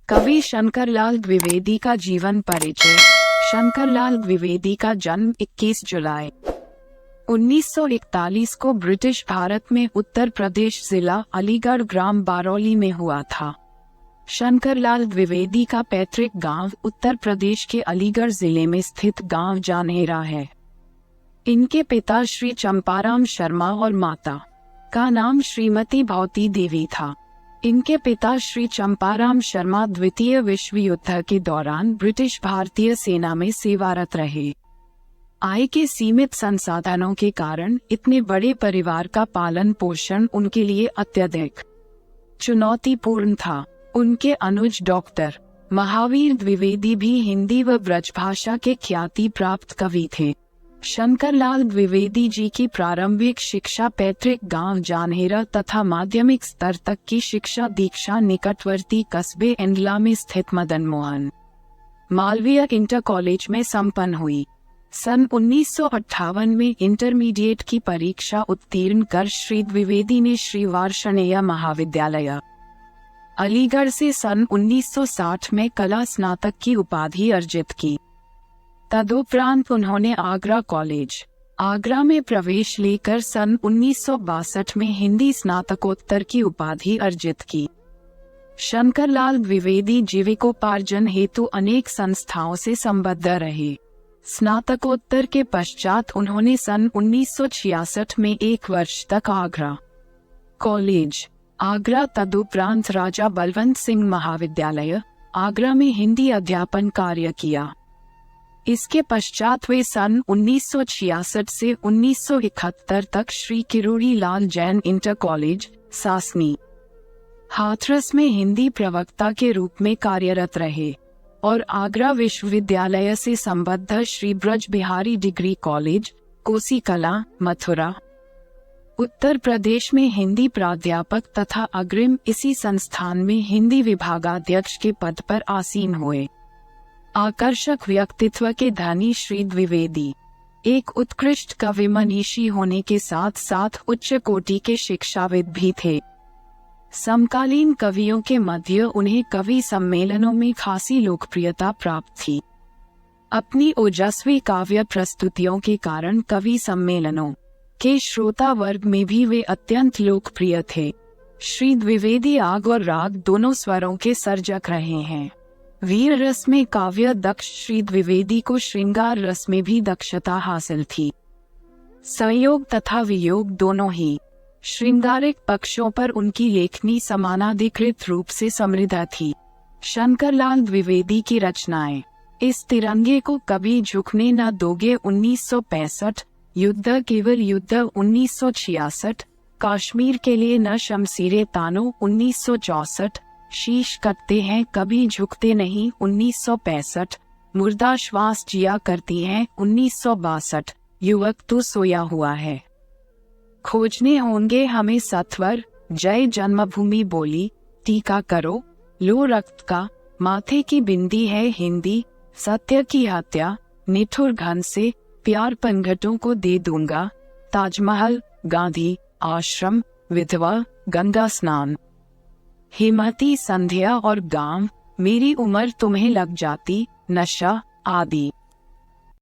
कवि शंकरलाल द्विवेदी का जीवन परिचय। शंकरलाल द्विवेदी का जन्म 21 जुलाई 1941 को ब्रिटिश भारत में उत्तर प्रदेश जिला अलीगढ़ ग्राम बारौली में हुआ था। शंकरलाल द्विवेदी का पैतृक गांव उत्तर प्रदेश के अलीगढ़ जिले में स्थित गांव जानेरा है। इनके पिता श्री चंपाराम शर्मा और माता का नाम श्रीमती भौती देवी था। इनके पिता श्री चंपाराम शर्मा द्वितीय विश्व युद्ध के दौरान ब्रिटिश भारतीय सेना में सेवारत रहे। आय के सीमित संसाधनों के कारण इतने बड़े परिवार का पालन पोषण उनके लिए अत्यधिक चुनौतीपूर्ण था। उनके अनुज डॉक्टर महावीर द्विवेदी भी हिंदी व ब्रजभाषा के ख्याति प्राप्त कवि थे। शंकरलाल द्विवेदी जी की प्रारंभिक शिक्षा पैतृक गांव जानेरा तथा माध्यमिक स्तर तक की शिक्षा दीक्षा निकटवर्ती कस्बे इंडला में स्थित मदन मोहन मालवीय इंटर कॉलेज में संपन्न हुई। सन 1958 में इंटरमीडिएट की परीक्षा उत्तीर्ण कर श्री द्विवेदी ने श्री वार्षणेय महाविद्यालय अलीगढ़ से सन 1960 में कला स्नातक की उपाधि अर्जित की। तदुपरांत उन्होंने आगरा कॉलेज आगरा में प्रवेश लेकर सन 1962 में हिंदी स्नातकोत्तर की उपाधि अर्जित की। शंकरलाल द्विवेदी जीविकोपार्जन हेतु अनेक संस्थाओं से संबद्ध रहे। स्नातकोत्तर के पश्चात उन्होंने सन 1966 में 1 वर्ष तक आगरा कॉलेज आगरा तदुपरांत राजा बलवंत सिंह महाविद्यालय आगरा में हिंदी अध्यापन कार्य किया। इसके पश्चात वे सन 1966 से 1971 तक श्री किरोड़ी लाल जैन इंटर कॉलेज सासनी हाथरस में हिंदी प्रवक्ता के रूप में कार्यरत रहे और आगरा विश्वविद्यालय से संबद्ध श्री ब्रज बिहारी डिग्री कॉलेज कोसी कला मथुरा उत्तर प्रदेश में हिंदी प्राध्यापक तथा अग्रिम इसी संस्थान में हिंदी विभागाध्यक्ष के पद पर आसीन हुए। आकर्षक व्यक्तित्व के धनी श्री द्विवेदी एक उत्कृष्ट कवि मनीषी होने के साथ साथ उच्च कोटि के शिक्षाविद भी थे। समकालीन कवियों के मध्य उन्हें कवि सम्मेलनों में खासी लोकप्रियता प्राप्त थी। अपनी ओजस्वी काव्य प्रस्तुतियों के कारण कवि सम्मेलनों के श्रोता वर्ग में भी वे अत्यंत लोकप्रिय थे। श्री द्विवेदी आग और राग दोनों स्वरों के सर्जक रहे हैं। वीर रस में काव्य दक्ष श्री द्विवेदी को श्रृंगार रस में भी दक्षता हासिल थी। संयोग तथा वियोग दोनों ही श्रृंगारिक पक्षों पर उनकी लेखनी समानाधिकृत रूप से समृद्ध थी। शंकरलाल द्विवेदी की रचनाएं इस तिरंगे को कभी झुकने न दोगे 1965, युद्ध केवल युद्ध 1966, कश्मीर के लिए न शमशीरे तानो 1964, शीश कटते हैं कभी झुकते नहीं 1965, मुर्दा श्वास जिया करती हैं 1962, युवक तो सोया हुआ है, खोजने होंगे हमें सत्वर, जय जन्मभूमि बोली, टीका करो लो रक्त का, माथे की बिंदी है हिंदी, सत्य की हत्या, निठुर घन से प्यार पंगटों को दे दूंगा, ताजमहल, गांधी आश्रम, विधवा, गंगा स्नान, हिमती संध्या और गांव, मेरी उम्र तुम्हें लग जाती, नशा आदि।